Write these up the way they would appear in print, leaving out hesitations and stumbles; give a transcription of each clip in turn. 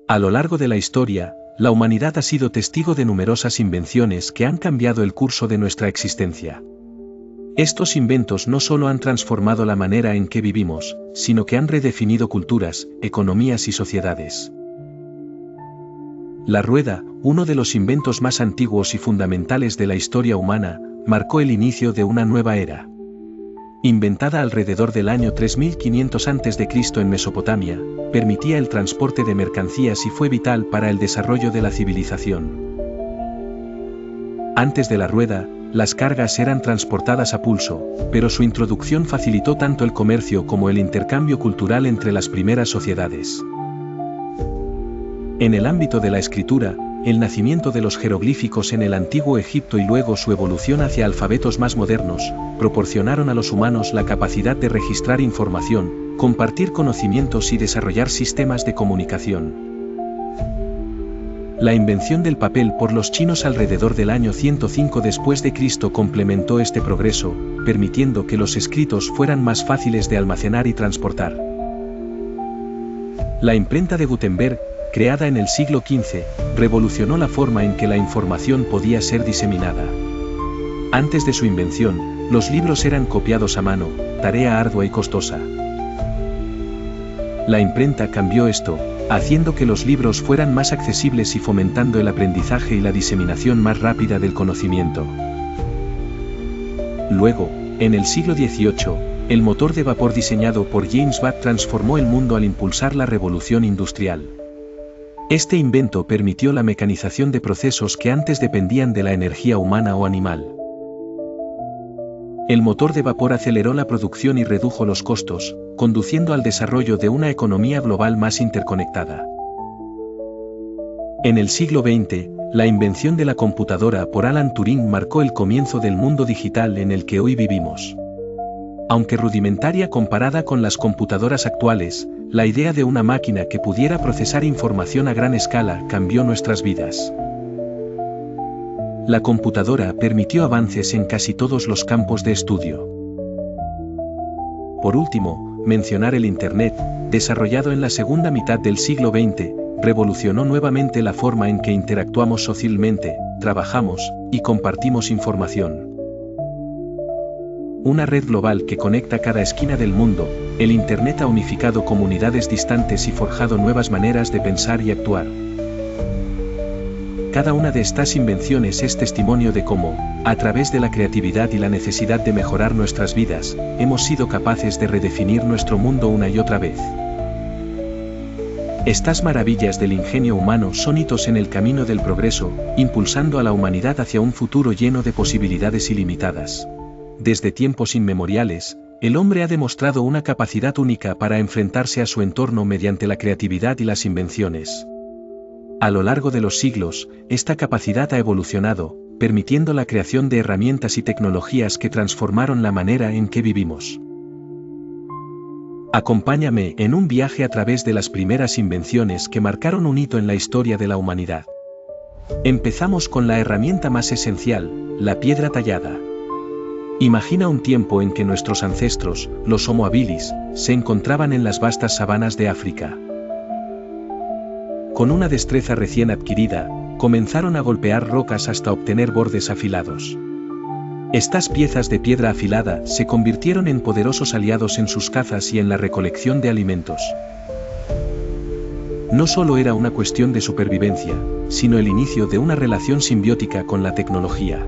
A lo largo de la historia, la humanidad ha sido testigo de numerosas invenciones que han cambiado el curso de nuestra existencia. Estos inventos no solo han transformado la manera en que vivimos, sino que han redefinido culturas, economías y sociedades. La rueda, uno de los inventos más antiguos y fundamentales de la historia humana, marcó el inicio de una nueva era. Inventada alrededor del año 3500 a.C. en Mesopotamia, permitía el transporte de mercancías y fue vital para el desarrollo de la civilización. Antes de la rueda, las cargas eran transportadas a pulso, pero su introducción facilitó tanto el comercio como el intercambio cultural entre las primeras sociedades. En el ámbito de la escritura, el nacimiento de los jeroglíficos en el antiguo Egipto y luego su evolución hacia alfabetos más modernos, proporcionaron a los humanos la capacidad de registrar información, compartir conocimientos y desarrollar sistemas de comunicación. La invención del papel por los chinos alrededor del año 105 después de Cristo complementó este progreso, permitiendo que los escritos fueran más fáciles de almacenar y transportar. La imprenta de Gutenberg, creada en el siglo XV, revolucionó la forma en que la información podía ser diseminada. Antes de su invención, los libros eran copiados a mano, tarea ardua y costosa. La imprenta cambió esto, haciendo que los libros fueran más accesibles y fomentando el aprendizaje y la diseminación más rápida del conocimiento. Luego, en el siglo XVIII, el motor de vapor diseñado por James Watt transformó el mundo al impulsar la revolución industrial. Este invento permitió la mecanización de procesos que antes dependían de la energía humana o animal. El motor de vapor aceleró la producción y redujo los costos, conduciendo al desarrollo de una economía global más interconectada. En el siglo XX, la invención de la computadora por Alan Turing marcó el comienzo del mundo digital en el que hoy vivimos. Aunque rudimentaria comparada con las computadoras actuales, la idea de una máquina que pudiera procesar información a gran escala cambió nuestras vidas. La computadora permitió avances en casi todos los campos de estudio. Por último, mencionar el Internet, desarrollado en la segunda mitad del siglo XX, revolucionó nuevamente la forma en que interactuamos socialmente, trabajamos y compartimos información. Una red global que conecta cada esquina del mundo, el Internet ha unificado comunidades distantes y forjado nuevas maneras de pensar y actuar. Cada una de estas invenciones es testimonio de cómo, a través de la creatividad y la necesidad de mejorar nuestras vidas, hemos sido capaces de redefinir nuestro mundo una y otra vez. Estas maravillas del ingenio humano son hitos en el camino del progreso, impulsando a la humanidad hacia un futuro lleno de posibilidades ilimitadas. Desde tiempos inmemoriales, el hombre ha demostrado una capacidad única para enfrentarse a su entorno mediante la creatividad y las invenciones. A lo largo de los siglos, esta capacidad ha evolucionado, permitiendo la creación de herramientas y tecnologías que transformaron la manera en que vivimos. Acompáñame en un viaje a través de las primeras invenciones que marcaron un hito en la historia de la humanidad. Empezamos con la herramienta más esencial, la piedra tallada. Imagina un tiempo en que nuestros ancestros, los Homo habilis, se encontraban en las vastas sabanas de África. Con una destreza recién adquirida, comenzaron a golpear rocas hasta obtener bordes afilados. Estas piezas de piedra afilada se convirtieron en poderosos aliados en sus cazas y en la recolección de alimentos. No solo era una cuestión de supervivencia, sino el inicio de una relación simbiótica con la tecnología.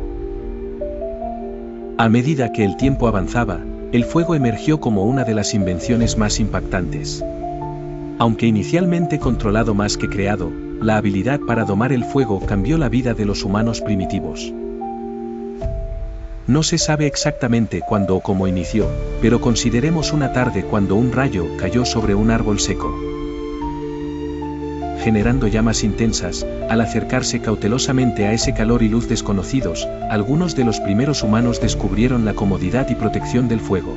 A medida que el tiempo avanzaba, el fuego emergió como una de las invenciones más impactantes. Aunque inicialmente controlado más que creado, la habilidad para domar el fuego cambió la vida de los humanos primitivos. No se sabe exactamente cuándo o cómo inició, pero consideremos una tarde cuando un rayo cayó sobre un árbol seco. Generando llamas intensas, al acercarse cautelosamente a ese calor y luz desconocidos, algunos de los primeros humanos descubrieron la comodidad y protección del fuego.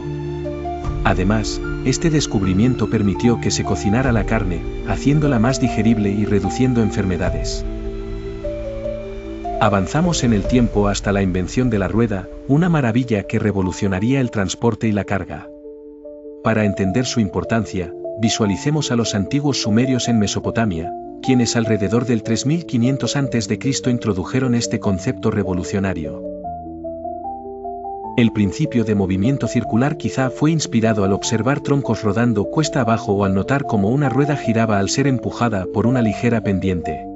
Además, este descubrimiento permitió que se cocinara la carne, haciéndola más digerible y reduciendo enfermedades. Avanzamos en el tiempo hasta la invención de la rueda, una maravilla que revolucionaría el transporte y la carga. Para entender su importancia, visualicemos a los antiguos sumerios en Mesopotamia, quienes alrededor del 3500 a.C. introdujeron este concepto revolucionario. El principio de movimiento circular quizá fue inspirado al observar troncos rodando cuesta abajo o al notar cómo una rueda giraba al ser empujada por una ligera pendiente.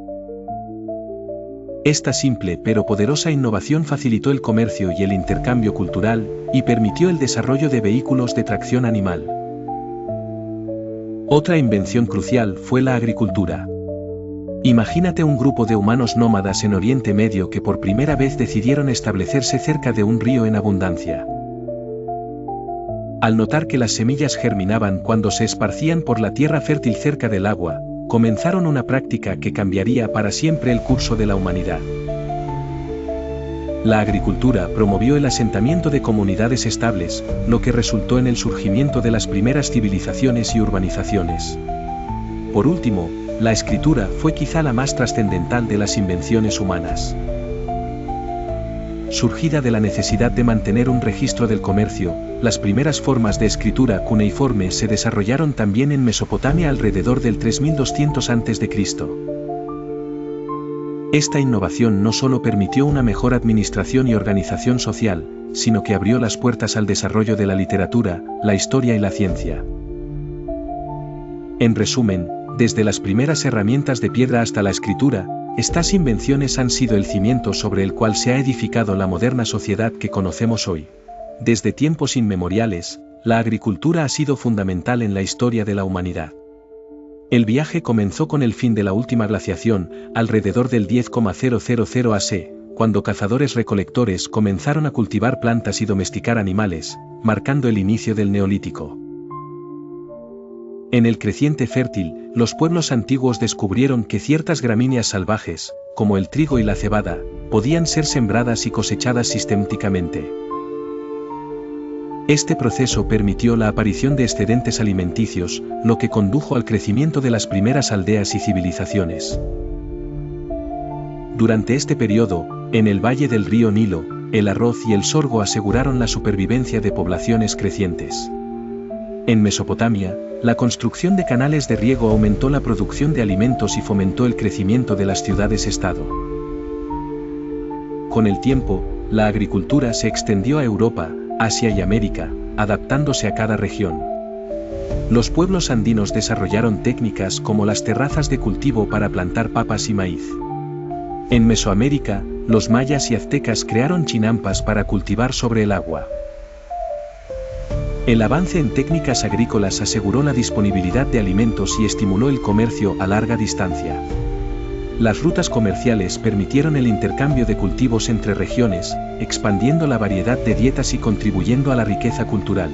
Esta simple pero poderosa innovación facilitó el comercio y el intercambio cultural, y permitió el desarrollo de vehículos de tracción animal. Otra invención crucial fue la agricultura. Imagínate un grupo de humanos nómadas en Oriente Medio que por primera vez decidieron establecerse cerca de un río en abundancia. Al notar que las semillas germinaban cuando se esparcían por la tierra fértil cerca del agua, comenzaron una práctica que cambiaría para siempre el curso de la humanidad. La agricultura promovió el asentamiento de comunidades estables, lo que resultó en el surgimiento de las primeras civilizaciones y urbanizaciones. Por último, la escritura fue quizá la más trascendental de las invenciones humanas. Surgida de la necesidad de mantener un registro del comercio, las primeras formas de escritura cuneiforme se desarrollaron también en Mesopotamia alrededor del 3200 a.C. Esta innovación no solo permitió una mejor administración y organización social, sino que abrió las puertas al desarrollo de la literatura, la historia y la ciencia. En resumen, desde las primeras herramientas de piedra hasta la escritura, estas invenciones han sido el cimiento sobre el cual se ha edificado la moderna sociedad que conocemos hoy. Desde tiempos inmemoriales, la agricultura ha sido fundamental en la historia de la humanidad. El viaje comenzó con el fin de la última glaciación, alrededor del 10,000 AC, cuando cazadores-recolectores comenzaron a cultivar plantas y domesticar animales, marcando el inicio del Neolítico. En el creciente fértil, los pueblos antiguos descubrieron que ciertas gramíneas salvajes, como el trigo y la cebada, podían ser sembradas y cosechadas sistemáticamente. Este proceso permitió la aparición de excedentes alimenticios, lo que condujo al crecimiento de las primeras aldeas y civilizaciones. Durante este periodo, en el valle del río Nilo, el arroz y el sorgo aseguraron la supervivencia de poblaciones crecientes. En Mesopotamia, la construcción de canales de riego aumentó la producción de alimentos y fomentó el crecimiento de las ciudades-estado. Con el tiempo, la agricultura se extendió a Europa, Asia y América, adaptándose a cada región. Los pueblos andinos desarrollaron técnicas como las terrazas de cultivo para plantar papas y maíz. En Mesoamérica, los mayas y aztecas crearon chinampas para cultivar sobre el agua. El avance en técnicas agrícolas aseguró la disponibilidad de alimentos y estimuló el comercio a larga distancia. Las rutas comerciales permitieron el intercambio de cultivos entre regiones, expandiendo la variedad de dietas y contribuyendo a la riqueza cultural.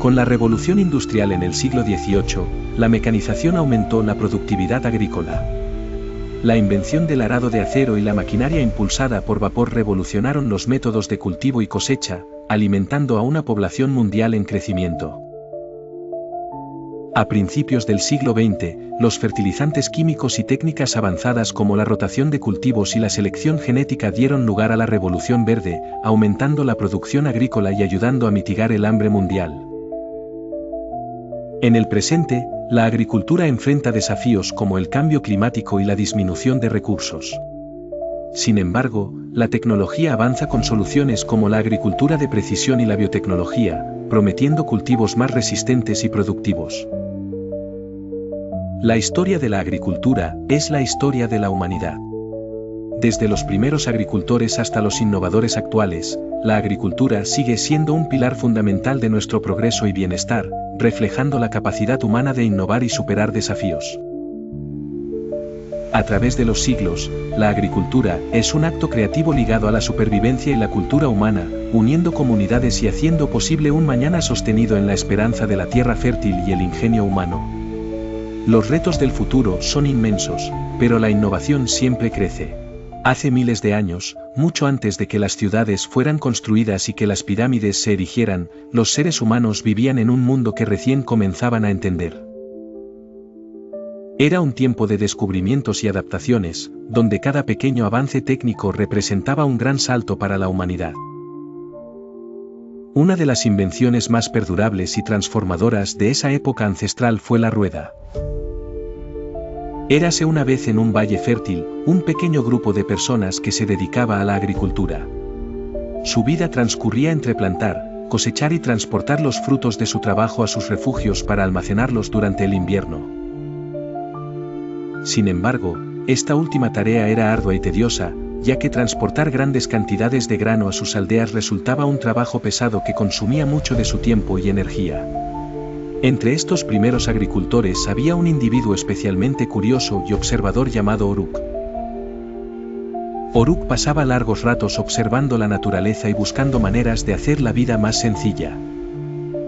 Con la revolución industrial en el siglo XVIII, la mecanización aumentó la productividad agrícola. La invención del arado de acero y la maquinaria impulsada por vapor revolucionaron los métodos de cultivo y cosecha, alimentando a una población mundial en crecimiento. A principios del siglo XX, los fertilizantes químicos y técnicas avanzadas como la rotación de cultivos y la selección genética dieron lugar a la Revolución Verde, aumentando la producción agrícola y ayudando a mitigar el hambre mundial. En el presente, la agricultura enfrenta desafíos como el cambio climático y la disminución de recursos. Sin embargo, la tecnología avanza con soluciones como la agricultura de precisión y la biotecnología, prometiendo cultivos más resistentes y productivos. La historia de la agricultura es la historia de la humanidad. Desde los primeros agricultores hasta los innovadores actuales, la agricultura sigue siendo un pilar fundamental de nuestro progreso y bienestar, reflejando la capacidad humana de innovar y superar desafíos. A través de los siglos, la agricultura es un acto creativo ligado a la supervivencia y la cultura humana, uniendo comunidades y haciendo posible un mañana sostenido en la esperanza de la tierra fértil y el ingenio humano. Los retos del futuro son inmensos, pero la innovación siempre crece. Hace miles de años, mucho antes de que las ciudades fueran construidas y que las pirámides se erigieran, los seres humanos vivían en un mundo que recién comenzaban a entender. Era un tiempo de descubrimientos y adaptaciones, donde cada pequeño avance técnico representaba un gran salto para la humanidad. Una de las invenciones más perdurables y transformadoras de esa época ancestral fue la rueda. Érase una vez en un valle fértil, un pequeño grupo de personas que se dedicaba a la agricultura. Su vida transcurría entre plantar, cosechar y transportar los frutos de su trabajo a sus refugios para almacenarlos durante el invierno. Sin embargo, esta última tarea era ardua y tediosa, ya que transportar grandes cantidades de grano a sus aldeas resultaba un trabajo pesado que consumía mucho de su tiempo y energía. Entre estos primeros agricultores había un individuo especialmente curioso y observador llamado Oruk. Oruk pasaba largos ratos observando la naturaleza y buscando maneras de hacer la vida más sencilla.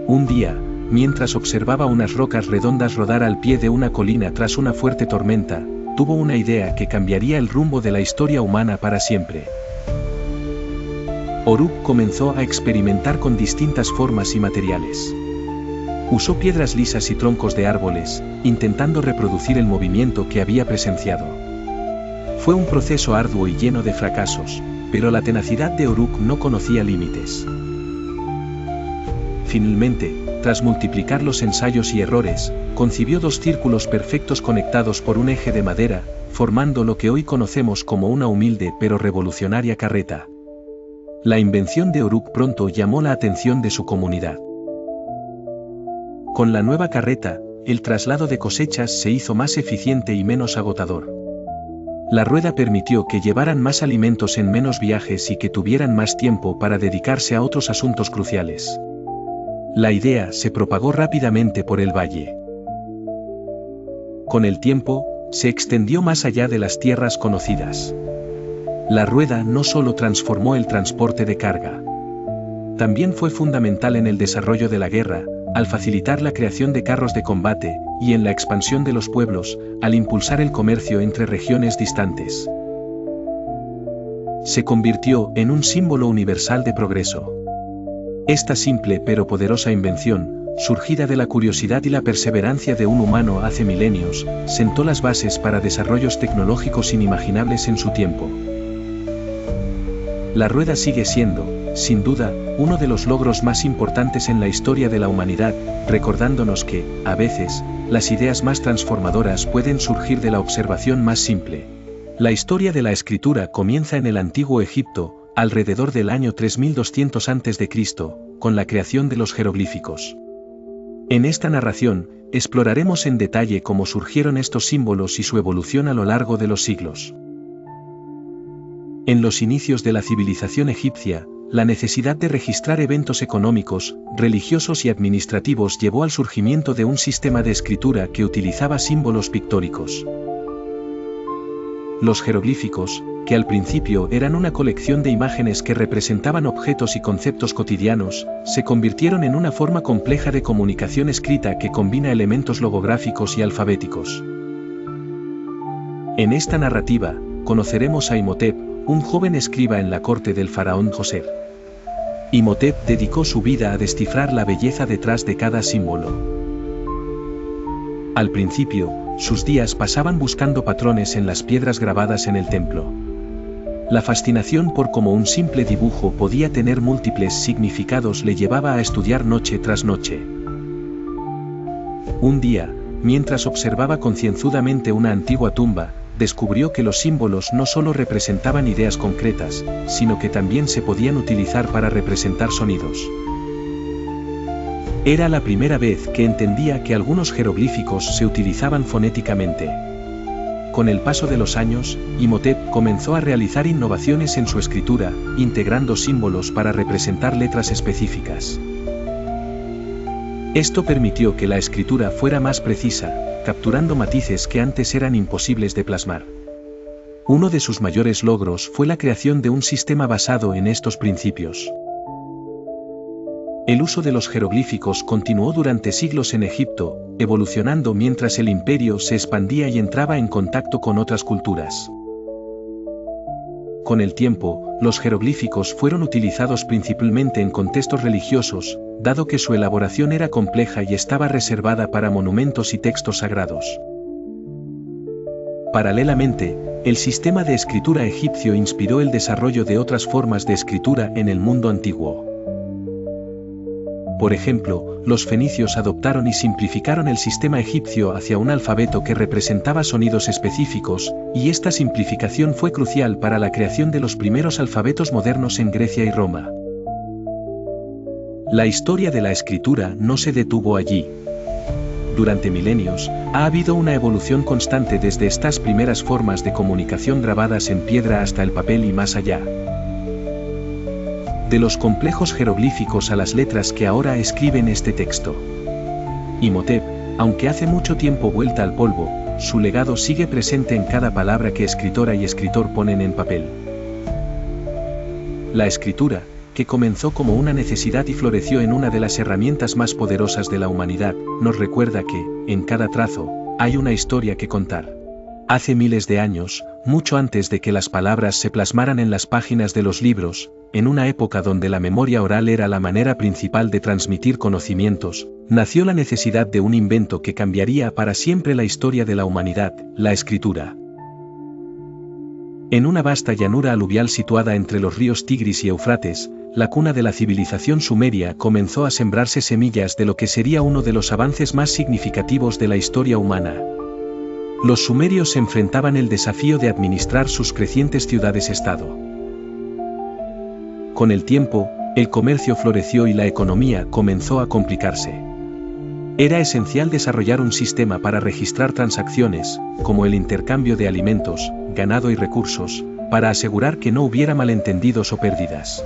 Un día, mientras observaba unas rocas redondas rodar al pie de una colina tras una fuerte tormenta, tuvo una idea que cambiaría el rumbo de la historia humana para siempre. Oruk comenzó a experimentar con distintas formas y materiales. Usó piedras lisas y troncos de árboles, intentando reproducir el movimiento que había presenciado. Fue un proceso arduo y lleno de fracasos, pero la tenacidad de Oruk no conocía límites. Finalmente, tras multiplicar los ensayos y errores, concibió dos círculos perfectos conectados por un eje de madera, formando lo que hoy conocemos como una humilde pero revolucionaria carreta. La invención de Oruk pronto llamó la atención de su comunidad. Con la nueva carreta, el traslado de cosechas se hizo más eficiente y menos agotador. La rueda permitió que llevaran más alimentos en menos viajes y que tuvieran más tiempo para dedicarse a otros asuntos cruciales. La idea se propagó rápidamente por el valle. Con el tiempo, se extendió más allá de las tierras conocidas. La rueda no solo transformó el transporte de carga. También fue fundamental en el desarrollo de la guerra, al facilitar la creación de carros de combate, y en la expansión de los pueblos, al impulsar el comercio entre regiones distantes. Se convirtió en un símbolo universal de progreso. Esta simple pero poderosa invención, surgida de la curiosidad y la perseverancia de un humano hace milenios, sentó las bases para desarrollos tecnológicos inimaginables en su tiempo. La rueda sigue siendo, sin duda, uno de los logros más importantes en la historia de la humanidad, recordándonos que, a veces, las ideas más transformadoras pueden surgir de la observación más simple. La historia de la escritura comienza en el antiguo Egipto, alrededor del año 3200 a.C., con la creación de los jeroglíficos. En esta narración, exploraremos en detalle cómo surgieron estos símbolos y su evolución a lo largo de los siglos. En los inicios de la civilización egipcia, la necesidad de registrar eventos económicos, religiosos y administrativos llevó al surgimiento de un sistema de escritura que utilizaba símbolos pictóricos. Los jeroglíficos, que al principio eran una colección de imágenes que representaban objetos y conceptos cotidianos, se convirtieron en una forma compleja de comunicación escrita que combina elementos logográficos y alfabéticos. En esta narrativa, conoceremos a Imhotep, un joven escriba en la corte del faraón Djoser. Imhotep dedicó su vida a descifrar la belleza detrás de cada símbolo. Al principio, sus días pasaban buscando patrones en las piedras grabadas en el templo. La fascinación por cómo un simple dibujo podía tener múltiples significados le llevaba a estudiar noche tras noche. Un día, mientras observaba concienzudamente una antigua tumba, descubrió que los símbolos no solo representaban ideas concretas, sino que también se podían utilizar para representar sonidos. Era la primera vez que entendía que algunos jeroglíficos se utilizaban fonéticamente. Con el paso de los años, Imhotep comenzó a realizar innovaciones en su escritura, integrando símbolos para representar letras específicas. Esto permitió que la escritura fuera más precisa, capturando matices que antes eran imposibles de plasmar. Uno de sus mayores logros fue la creación de un sistema basado en estos principios. El uso de los jeroglíficos continuó durante siglos en Egipto, evolucionando mientras el imperio se expandía y entraba en contacto con otras culturas. Con el tiempo, los jeroglíficos fueron utilizados principalmente en contextos religiosos, dado que su elaboración era compleja y estaba reservada para monumentos y textos sagrados. Paralelamente, el sistema de escritura egipcio inspiró el desarrollo de otras formas de escritura en el mundo antiguo. Por ejemplo, los fenicios adoptaron y simplificaron el sistema egipcio hacia un alfabeto que representaba sonidos específicos, y esta simplificación fue crucial para la creación de los primeros alfabetos modernos en Grecia y Roma. La historia de la escritura no se detuvo allí. Durante milenios, ha habido una evolución constante desde estas primeras formas de comunicación grabadas en piedra hasta el papel y más allá. De los complejos jeroglíficos a las letras que ahora escriben este texto. Imhotep, aunque hace mucho tiempo vuelta al polvo, su legado sigue presente en cada palabra que escritora y escritor ponen en papel. La escritura, que comenzó como una necesidad y floreció en una de las herramientas más poderosas de la humanidad, nos recuerda que, en cada trazo, hay una historia que contar. Hace miles de años, mucho antes de que las palabras se plasmaran en las páginas de los libros, en una época donde la memoria oral era la manera principal de transmitir conocimientos, nació la necesidad de un invento que cambiaría para siempre la historia de la humanidad, la escritura. En una vasta llanura aluvial situada entre los ríos Tigris y Éufrates, la cuna de la civilización sumeria comenzó a sembrarse semillas de lo que sería uno de los avances más significativos de la historia humana. Los sumerios se enfrentaban el desafío de administrar sus crecientes ciudades-estado. Con el tiempo, el comercio floreció y la economía comenzó a complicarse. Era esencial desarrollar un sistema para registrar transacciones, como el intercambio de alimentos, ganado y recursos, para asegurar que no hubiera malentendidos o pérdidas.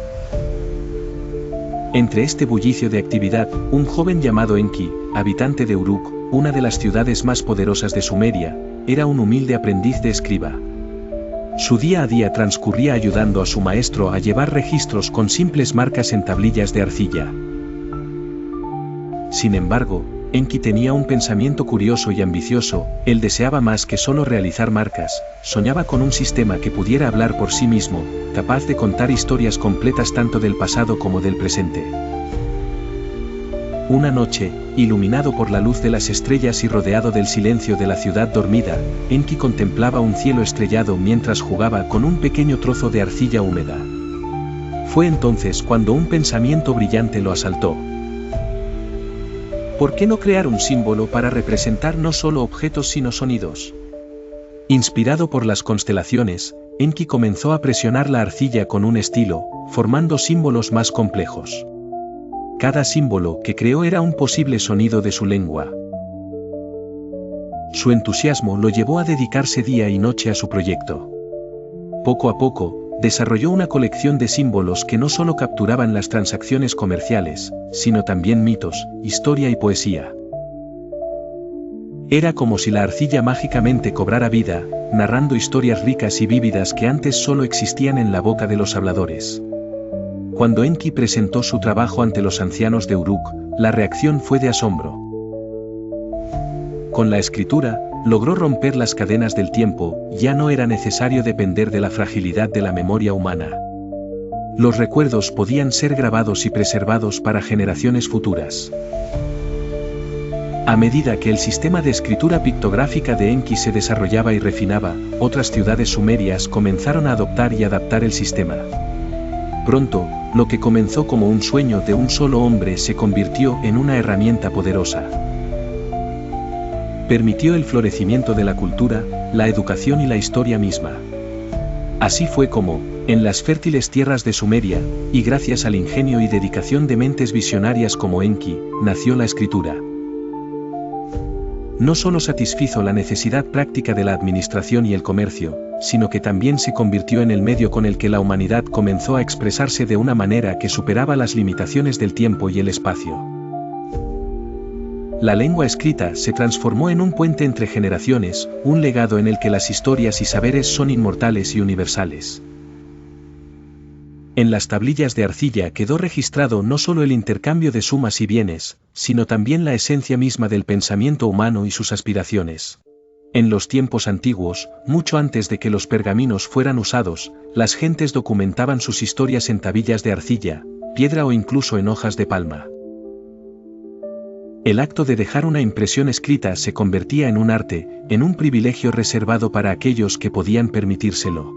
Entre este bullicio de actividad, un joven llamado Enki, habitante de Uruk, una de las ciudades más poderosas de Sumeria, era un humilde aprendiz de escriba. Su día a día transcurría ayudando a su maestro a llevar registros con simples marcas en tablillas de arcilla. Sin embargo, Enki tenía un pensamiento curioso y ambicioso, él deseaba más que solo realizar marcas, soñaba con un sistema que pudiera hablar por sí mismo, capaz de contar historias completas tanto del pasado como del presente. Una noche, iluminado por la luz de las estrellas y rodeado del silencio de la ciudad dormida, Enki contemplaba un cielo estrellado mientras jugaba con un pequeño trozo de arcilla húmeda. Fue entonces cuando un pensamiento brillante lo asaltó. ¿Por qué no crear un símbolo para representar no solo objetos sino sonidos? Inspirado por las constelaciones, Enki comenzó a presionar la arcilla con un estilo, formando símbolos más complejos. Cada símbolo que creó era un posible sonido de su lengua. Su entusiasmo lo llevó a dedicarse día y noche a su proyecto. Poco a poco, desarrolló una colección de símbolos que no solo capturaban las transacciones comerciales, sino también mitos, historia y poesía. Era como si la arcilla mágicamente cobrara vida, narrando historias ricas y vívidas que antes solo existían en la boca de los habladores. Cuando Enki presentó su trabajo ante los ancianos de Uruk, la reacción fue de asombro. Con la escritura, logró romper las cadenas del tiempo, ya no era necesario depender de la fragilidad de la memoria humana. Los recuerdos podían ser grabados y preservados para generaciones futuras. A medida que el sistema de escritura pictográfica de Enki se desarrollaba y refinaba, otras ciudades sumerias comenzaron a adoptar y adaptar el sistema. Pronto, lo que comenzó como un sueño de un solo hombre se convirtió en una herramienta poderosa. Permitió el florecimiento de la cultura, la educación y la historia misma. Así fue como, en las fértiles tierras de Sumeria, y gracias al ingenio y dedicación de mentes visionarias como Enki, nació la escritura. No solo satisfizo la necesidad práctica de la administración y el comercio, sino que también se convirtió en el medio con el que la humanidad comenzó a expresarse de una manera que superaba las limitaciones del tiempo y el espacio. La lengua escrita se transformó en un puente entre generaciones, un legado en el que las historias y saberes son inmortales y universales. En las tablillas de arcilla quedó registrado no solo el intercambio de sumas y bienes, sino también la esencia misma del pensamiento humano y sus aspiraciones. En los tiempos antiguos, mucho antes de que los pergaminos fueran usados, las gentes documentaban sus historias en tablillas de arcilla, piedra o incluso en hojas de palma. El acto de dejar una impresión escrita se convertía en un arte, en un privilegio reservado para aquellos que podían permitírselo.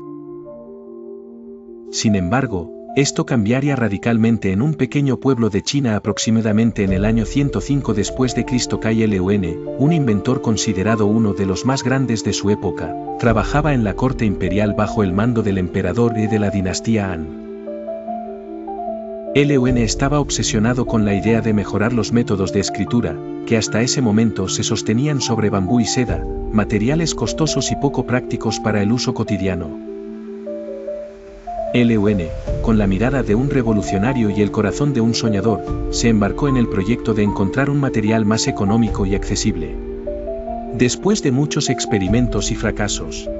Sin embargo, Esto cambiaría radicalmente en un pequeño pueblo de China aproximadamente en el año 105 después de Cristo. Cai Lun, un inventor considerado uno de los más grandes de su época, trabajaba en la corte imperial bajo el mando del emperador de la dinastía Han. Lun estaba obsesionado con la idea de mejorar los métodos de escritura, que hasta ese momento se sostenían sobre bambú y seda, materiales costosos y poco prácticos para el uso cotidiano. Lun, con la mirada de un revolucionario y el corazón de un soñador, se embarcó en el proyecto de encontrar un material más económico y accesible. Después de muchos experimentos y fracasos,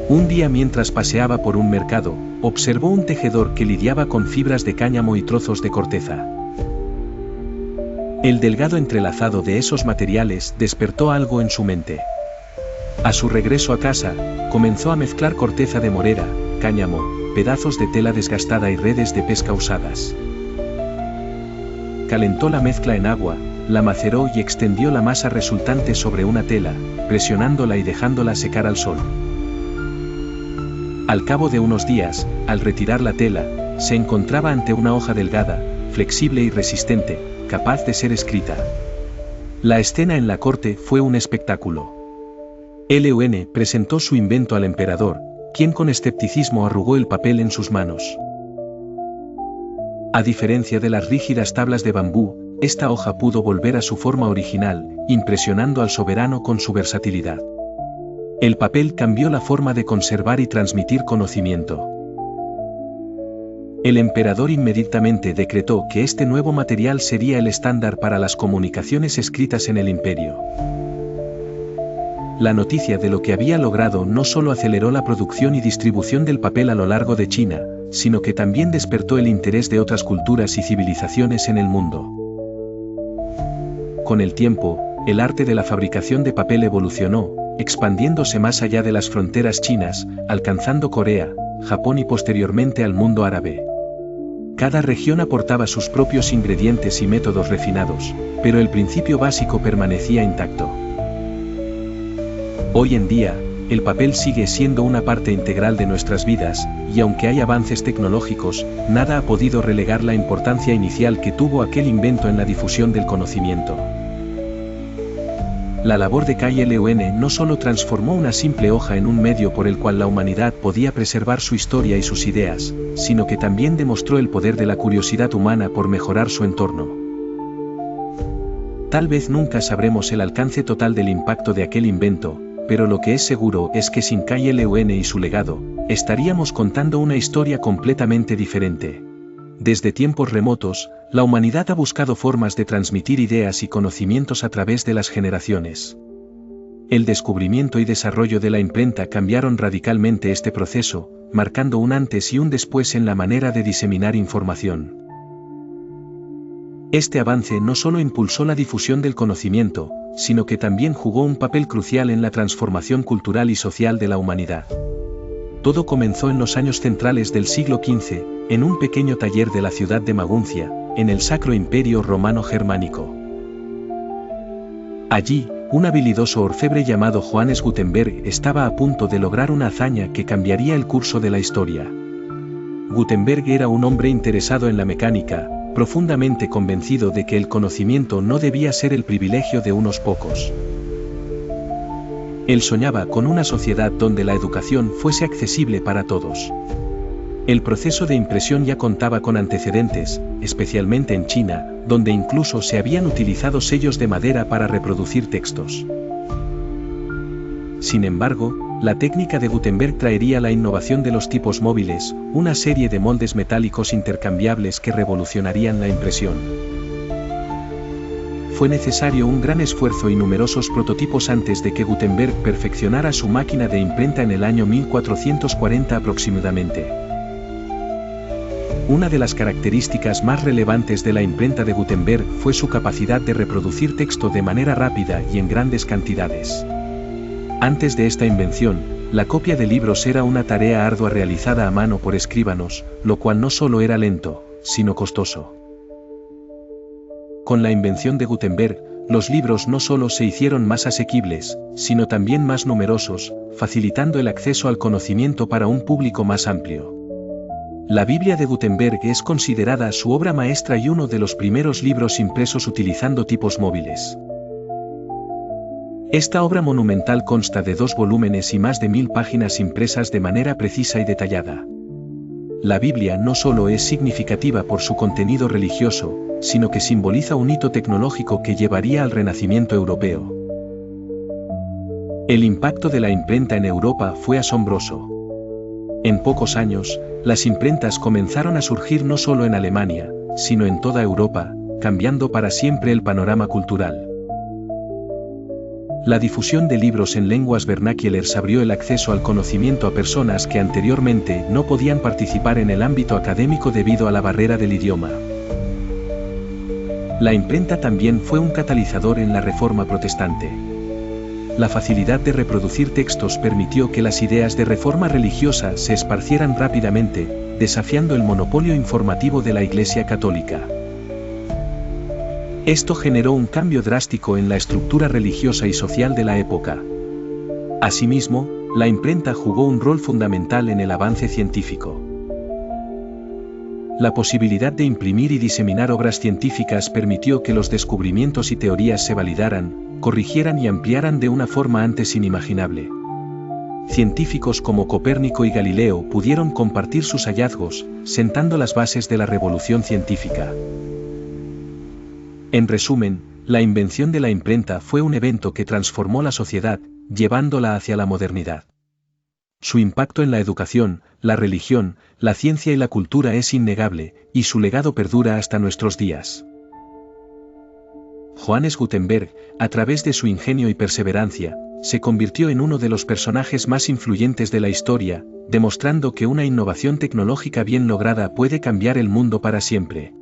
un día mientras paseaba por un mercado, observó un tejedor que lidiaba con fibras de cáñamo y trozos de corteza. El delgado entrelazado de esos materiales despertó algo en su mente. A su regreso a casa, comenzó a mezclar corteza de morera, cáñamo, pedazos de tela desgastada y redes de pesca usadas. Calentó la mezcla en agua, la maceró y extendió la masa resultante sobre una tela, presionándola y dejándola secar al sol. Al cabo de unos días, al retirar la tela, se encontraba ante una hoja delgada, flexible y resistente, capaz de ser escrita. La escena en la corte fue un espectáculo. Lun presentó su invento al emperador, quien con escepticismo arrugó el papel en sus manos. A diferencia de las rígidas tablas de bambú, esta hoja pudo volver a su forma original, impresionando al soberano con su versatilidad. El papel cambió la forma de conservar y transmitir conocimiento. El emperador inmediatamente decretó que este nuevo material sería el estándar para las comunicaciones escritas en el imperio. La noticia de lo que había logrado no solo aceleró la producción y distribución del papel a lo largo de China, sino que también despertó el interés de otras culturas y civilizaciones en el mundo. Con el tiempo, el arte de la fabricación de papel evolucionó, expandiéndose más allá de las fronteras chinas, alcanzando Corea, Japón y posteriormente al mundo árabe. Cada región aportaba sus propios ingredientes y métodos refinados, pero el principio básico permanecía intacto. Hoy en día, el papel sigue siendo una parte integral de nuestras vidas, y aunque hay avances tecnológicos, nada ha podido relegar la importancia inicial que tuvo aquel invento en la difusión del conocimiento. La labor de Cai Lun no solo transformó una simple hoja en un medio por el cual la humanidad podía preservar su historia y sus ideas, sino que también demostró el poder de la curiosidad humana por mejorar su entorno. Tal vez nunca sabremos el alcance total del impacto de aquel invento, pero lo que es seguro es que sin Cai Lun y su legado, estaríamos contando una historia completamente diferente. Desde tiempos remotos, la humanidad ha buscado formas de transmitir ideas y conocimientos a través de las generaciones. El descubrimiento y desarrollo de la imprenta cambiaron radicalmente este proceso, marcando un antes y un después en la manera de diseminar información. Este avance no solo impulsó la difusión del conocimiento, sino que también jugó un papel crucial en la transformación cultural y social de la humanidad. Todo comenzó en los años centrales del siglo XV, en un pequeño taller de la ciudad de Maguncia, en el Sacro Imperio Romano Germánico. Allí, un habilidoso orfebre llamado Johannes Gutenberg estaba a punto de lograr una hazaña que cambiaría el curso de la historia. Gutenberg era un hombre interesado en la mecánica, profundamente convencido de que el conocimiento no debía ser el privilegio de unos pocos. Él soñaba con una sociedad donde la educación fuese accesible para todos. El proceso de impresión ya contaba con antecedentes, especialmente en China, donde incluso se habían utilizado sellos de madera para reproducir textos. Sin embargo, la técnica de Gutenberg traería la innovación de los tipos móviles, una serie de moldes metálicos intercambiables que revolucionarían la impresión. Fue necesario un gran esfuerzo y numerosos prototipos antes de que Gutenberg perfeccionara su máquina de imprenta en el año 1440 aproximadamente. Una de las características más relevantes de la imprenta de Gutenberg fue su capacidad de reproducir texto de manera rápida y en grandes cantidades. Antes de esta invención, la copia de libros era una tarea ardua realizada a mano por escribanos, lo cual no solo era lento, sino costoso. Con la invención de Gutenberg, los libros no solo se hicieron más asequibles, sino también más numerosos, facilitando el acceso al conocimiento para un público más amplio. La Biblia de Gutenberg es considerada su obra maestra y uno de los primeros libros impresos utilizando tipos móviles. Esta obra monumental consta de 2 volúmenes y más de 1000 páginas impresas de manera precisa y detallada. La Biblia no solo es significativa por su contenido religioso, sino que simboliza un hito tecnológico que llevaría al Renacimiento europeo. El impacto de la imprenta en Europa fue asombroso. En pocos años, las imprentas comenzaron a surgir no solo en Alemania, sino en toda Europa, cambiando para siempre el panorama cultural. La difusión de libros en lenguas vernáculas abrió el acceso al conocimiento a personas que anteriormente no podían participar en el ámbito académico debido a la barrera del idioma. La imprenta también fue un catalizador en la Reforma protestante. La facilidad de reproducir textos permitió que las ideas de reforma religiosa se esparcieran rápidamente, desafiando el monopolio informativo de la Iglesia Católica. Esto generó un cambio drástico en la estructura religiosa y social de la época. Asimismo, la imprenta jugó un rol fundamental en el avance científico. La posibilidad de imprimir y diseminar obras científicas permitió que los descubrimientos y teorías se validaran, corrigieran y ampliaran de una forma antes inimaginable. Científicos como Copérnico y Galileo pudieron compartir sus hallazgos, sentando las bases de la revolución científica. En resumen, la invención de la imprenta fue un evento que transformó la sociedad, llevándola hacia la modernidad. Su impacto en la educación, la religión, la ciencia y la cultura es innegable, y su legado perdura hasta nuestros días. Johannes Gutenberg, a través de su ingenio y perseverancia, se convirtió en uno de los personajes más influyentes de la historia, demostrando que una innovación tecnológica bien lograda puede cambiar el mundo para siempre.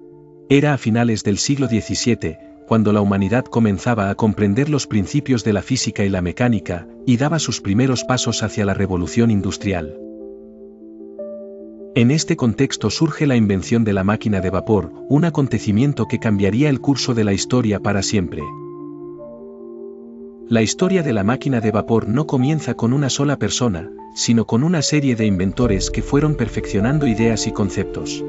Era a finales del siglo XVII, cuando la humanidad comenzaba a comprender los principios de la física y la mecánica, y daba sus primeros pasos hacia la revolución industrial. En este contexto surge la invención de la máquina de vapor, un acontecimiento que cambiaría el curso de la historia para siempre. La historia de la máquina de vapor no comienza con una sola persona, sino con una serie de inventores que fueron perfeccionando ideas y conceptos.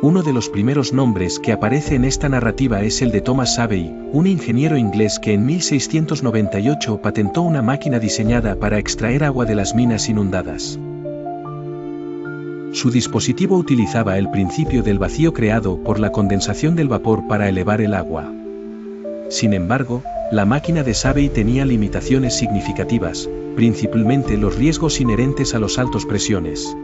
Uno de los primeros nombres que aparece en esta narrativa es el de Thomas Savey, un ingeniero inglés que en 1698 patentó una máquina diseñada para extraer agua de las minas inundadas. Su dispositivo utilizaba el principio del vacío creado por la condensación del vapor para elevar el agua. Sin embargo, la máquina de Savey tenía limitaciones significativas, principalmente los riesgos inherentes a las altas presiones.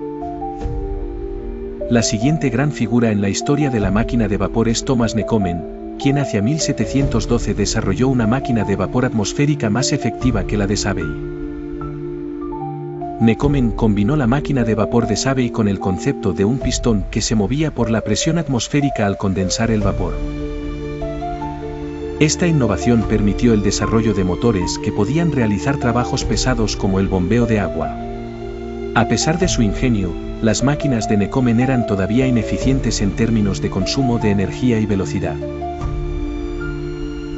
La siguiente gran figura en la historia de la máquina de vapor es Thomas Newcomen, quien hacia 1712 desarrolló una máquina de vapor atmosférica más efectiva que la de Savey. Newcomen combinó la máquina de vapor de Savey con el concepto de un pistón que se movía por la presión atmosférica al condensar el vapor. Esta innovación permitió el desarrollo de motores que podían realizar trabajos pesados como el bombeo de agua. A pesar de su ingenio, las máquinas de Newcomen eran todavía ineficientes en términos de consumo de energía y velocidad.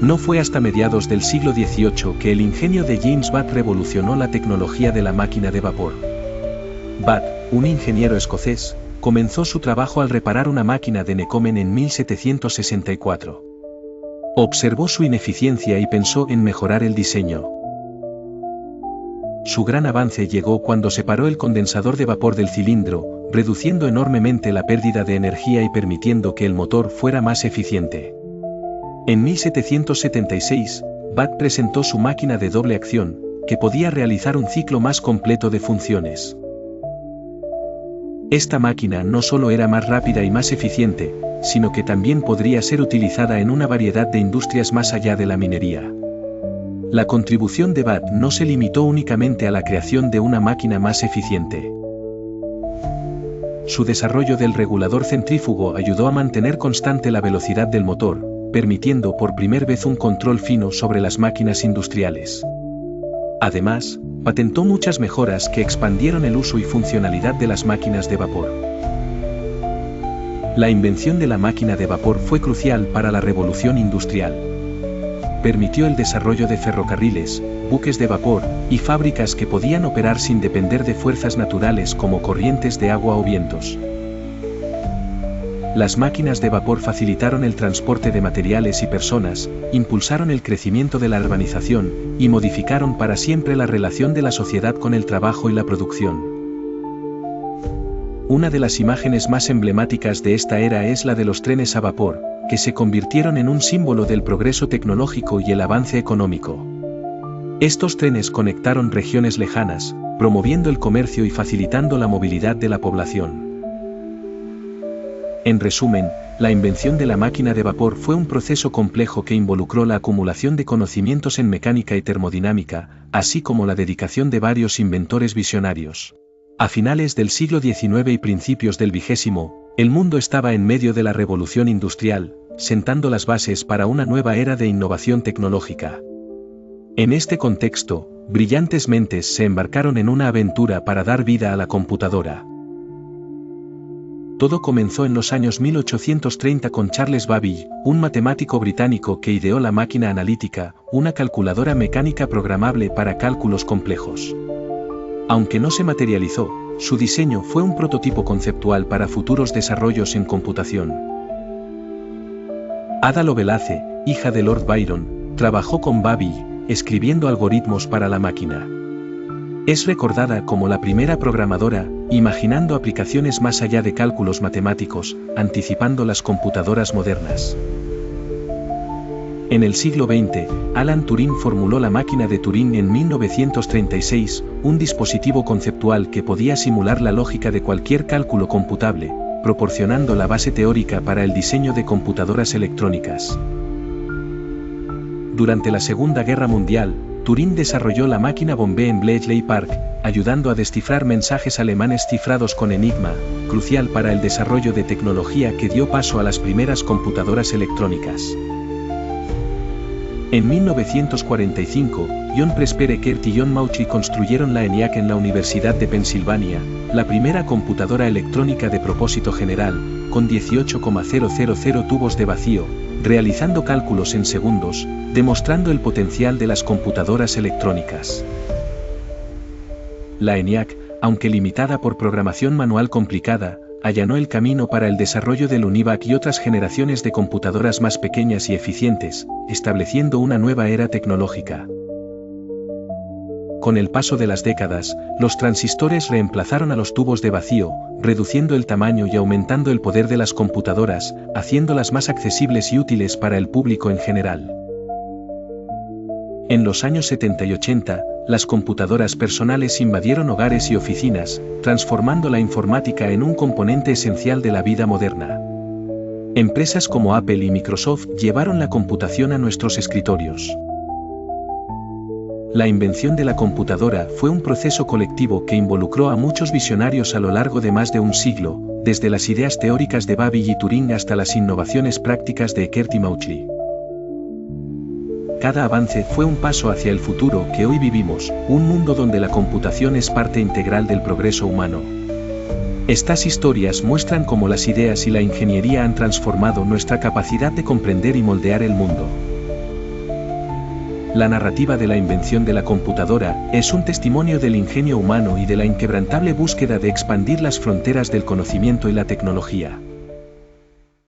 No fue hasta mediados del siglo XVIII que el ingenio de James Watt revolucionó la tecnología de la máquina de vapor. Watt, un ingeniero escocés, comenzó su trabajo al reparar una máquina de Newcomen en 1764. Observó su ineficiencia y pensó en mejorar el diseño. Su gran avance llegó cuando separó el condensador de vapor del cilindro, reduciendo enormemente la pérdida de energía y permitiendo que el motor fuera más eficiente. En 1776, Watt presentó su máquina de doble acción, que podía realizar un ciclo más completo de funciones. Esta máquina no solo era más rápida y más eficiente, sino que también podría ser utilizada en una variedad de industrias más allá de la minería. La contribución de Watt no se limitó únicamente a la creación de una máquina más eficiente. Su desarrollo del regulador centrífugo ayudó a mantener constante la velocidad del motor, permitiendo por primera vez un control fino sobre las máquinas industriales. Además, patentó muchas mejoras que expandieron el uso y funcionalidad de las máquinas de vapor. La invención de la máquina de vapor fue crucial para la revolución industrial. permitió el desarrollo de ferrocarriles, buques de vapor, y fábricas que podían operar sin depender de fuerzas naturales como corrientes de agua o vientos. Las máquinas de vapor facilitaron el transporte de materiales y personas, impulsaron el crecimiento de la urbanización, y modificaron para siempre la relación de la sociedad con el trabajo y la producción. Una de las imágenes más emblemáticas de esta era es la de los trenes a vapor, que se convirtieron en un símbolo del progreso tecnológico y el avance económico. Estos trenes conectaron regiones lejanas, promoviendo el comercio y facilitando la movilidad de la población. En resumen, la invención de la máquina de vapor fue un proceso complejo que involucró la acumulación de conocimientos en mecánica y termodinámica, así como la dedicación de varios inventores visionarios. A finales del siglo XIX y principios del XX, el mundo estaba en medio de la revolución industrial, sentando las bases para una nueva era de innovación tecnológica. En este contexto, brillantes mentes se embarcaron en una aventura para dar vida a la computadora. Todo comenzó en los años 1830 con Charles Babbage, un matemático británico que ideó la máquina analítica, una calculadora mecánica programable para cálculos complejos. Aunque no se materializó, su diseño fue un prototipo conceptual para futuros desarrollos en computación. Ada Lovelace, hija de Lord Byron, trabajó con Babbage, escribiendo algoritmos para la máquina. Es recordada como la primera programadora, imaginando aplicaciones más allá de cálculos matemáticos, anticipando las computadoras modernas. En el siglo XX, Alan Turing formuló la máquina de Turing en 1936, un dispositivo conceptual que podía simular la lógica de cualquier cálculo computable, proporcionando la base teórica para el diseño de computadoras electrónicas. Durante la Segunda Guerra Mundial, Turing desarrolló la máquina Bombe en Bletchley Park, ayudando a descifrar mensajes alemanes cifrados con enigma, crucial para el desarrollo de tecnología que dio paso a las primeras computadoras electrónicas. En 1945, John Presper Eckert y John Mauchly construyeron la ENIAC en la Universidad de Pensilvania, la primera computadora electrónica de propósito general, con 18,000 tubos de vacío, realizando cálculos en segundos, demostrando el potencial de las computadoras electrónicas. La ENIAC, aunque limitada por programación manual complicada, allanó el camino para el desarrollo del UNIVAC y otras generaciones de computadoras más pequeñas y eficientes, estableciendo una nueva era tecnológica. Con el paso de las décadas, los transistores reemplazaron a los tubos de vacío, reduciendo el tamaño y aumentando el poder de las computadoras, haciéndolas más accesibles y útiles para el público en general. En los años 70 y 80, las computadoras personales invadieron hogares y oficinas, transformando la informática en un componente esencial de la vida moderna. Empresas como Apple y Microsoft llevaron la computación a nuestros escritorios. La invención de la computadora fue un proceso colectivo que involucró a muchos visionarios a lo largo de más de un siglo, desde las ideas teóricas de Babbage y Turing hasta las innovaciones prácticas de Eckert y Mauchly. Cada avance fue un paso hacia el futuro que hoy vivimos, un mundo donde la computación es parte integral del progreso humano. Estas historias muestran cómo las ideas y la ingeniería han transformado nuestra capacidad de comprender y moldear el mundo. La narrativa de la invención de la computadora es un testimonio del ingenio humano y de la inquebrantable búsqueda de expandir las fronteras del conocimiento y la tecnología.